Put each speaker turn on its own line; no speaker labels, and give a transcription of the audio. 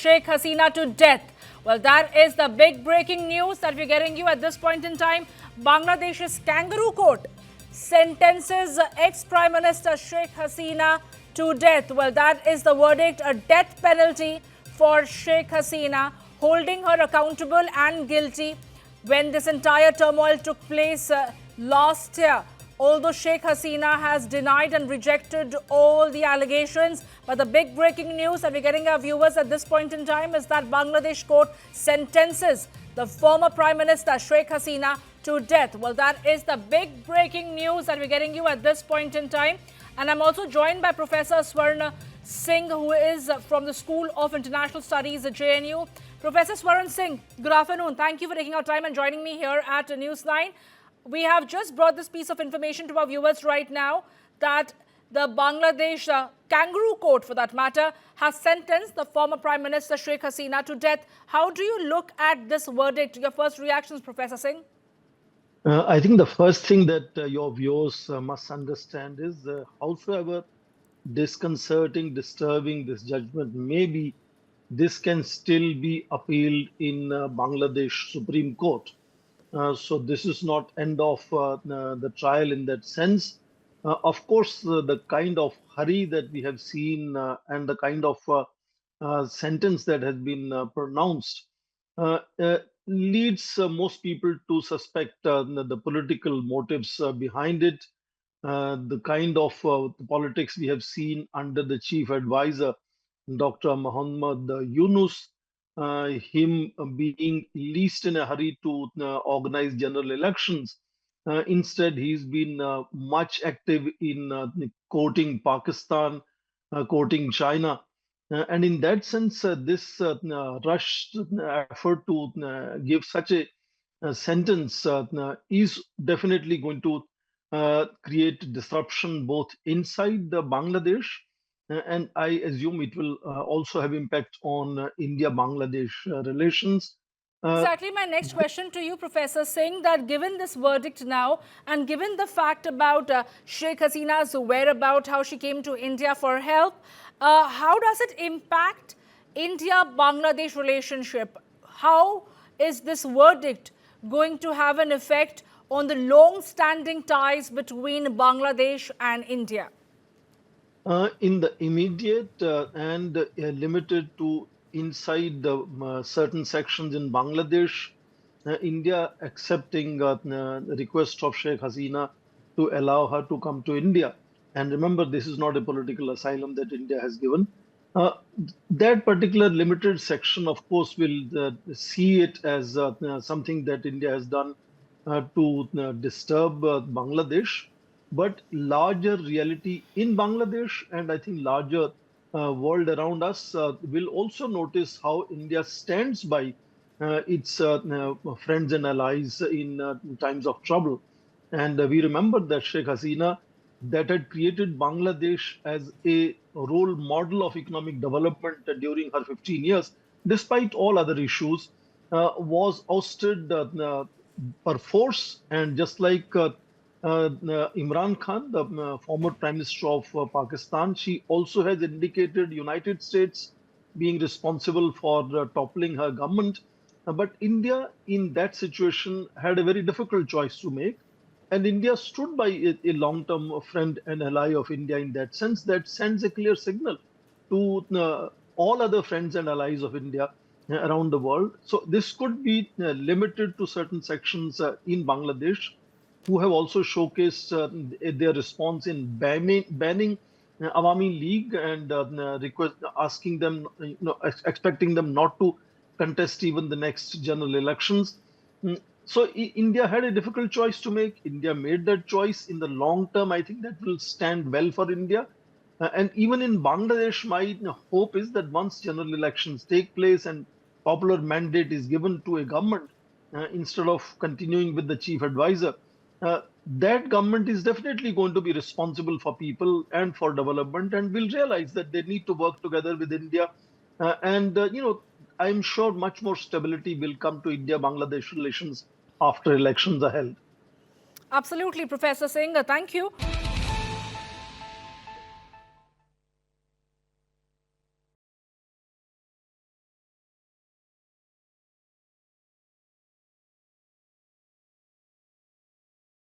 Sheikh Hasina to death. Well, that is the big breaking news that we're getting you at this point in time. Bangladesh's kangaroo court sentences ex-Prime Minister Sheikh Hasina to death. Well, that is the verdict, a death penalty for Sheikh Hasina, holding her accountable and guilty when this entire turmoil took place last year. Although Sheikh Hasina has denied and rejected all the allegations, but the big breaking news that we're getting our viewers at this point in time is that Bangladesh court sentences the former Prime Minister Sheikh Hasina to death. Well, that is the big breaking news that we're getting you at this point in time. And I'm also joined by Professor Swarna Singh, who is from the School of International Studies at JNU. Professor Swaran Singh, good afternoon. Thank you for taking our time and joining me here at Newsline. We have just brought this piece of information to our viewers right now that the Bangladesh kangaroo court, for that matter, has sentenced the former Prime Minister Sheikh Hasina to death. How do you look at this verdict? Your first reactions, Professor Singh?
I think the first thing that your viewers must understand is howsoever disconcerting, disturbing this judgment may be, this can still be appealed in Bangladesh Supreme Court. So this is not end of the trial in that sense. Of course, the kind of hurry that we have seen and the kind of sentence that has been pronounced uh, uh, leads most people to suspect the political motives behind it. The kind of politics we have seen under the chief advisor, Dr. Muhammad Yunus, him being least in a hurry to organize general elections. Instead, he's been much active in courting Pakistan, courting China. And in that sense, this rushed effort to give such a sentence is definitely going to create disruption both inside the Bangladesh, and I assume it will also have impact on India-Bangladesh relations. Uh,
Exactly. My next question to you, Professor Singh, that given this verdict now and given the fact about Sheikh Hasina's whereabouts, how she came to India for help, how does it impact India-Bangladesh relationship? How is this verdict going to have an effect on the long-standing ties between Bangladesh and India?
in the immediate and limited to inside the certain sections in Bangladesh, India accepting the request of Sheikh Hasina to allow her to come to India. And remember, this is not a political asylum that India has given. Uh, that particular limited section, of course, will see it as something that India has done to disturb Bangladesh, but larger reality in Bangladesh and I think larger world around us will also notice how India stands by its friends and allies in times of trouble. And we remember that Sheikh Hasina, that had created Bangladesh as a role model of economic development during her 15 years, despite all other issues, was ousted perforce. And just like Imran Khan, the former Prime Minister of Pakistan, she also has indicated United States being responsible for toppling her government. But India, in that situation, had a very difficult choice to make. And India stood by a long-term friend and ally of India in that sense. That sends a clear signal to all other friends and allies of India around the world. So this could be limited to certain sections in Bangladesh, who have also showcased their response in banning Awami League and asking them, expecting them not to contest even the next general elections. Mm, So India had a difficult choice to make. India made that choice. In the long term, I think that will stand well for India. And even in Bangladesh, my hope is that once general elections take place and popular mandate is given to a government, instead of continuing with the chief advisor, uh, that government is definitely going to be responsible for people and for development and will realize that they need to work together with India. I'm sure much more stability will come to India-Bangladesh relations after elections are held.
Absolutely, Professor Singh. Thank you.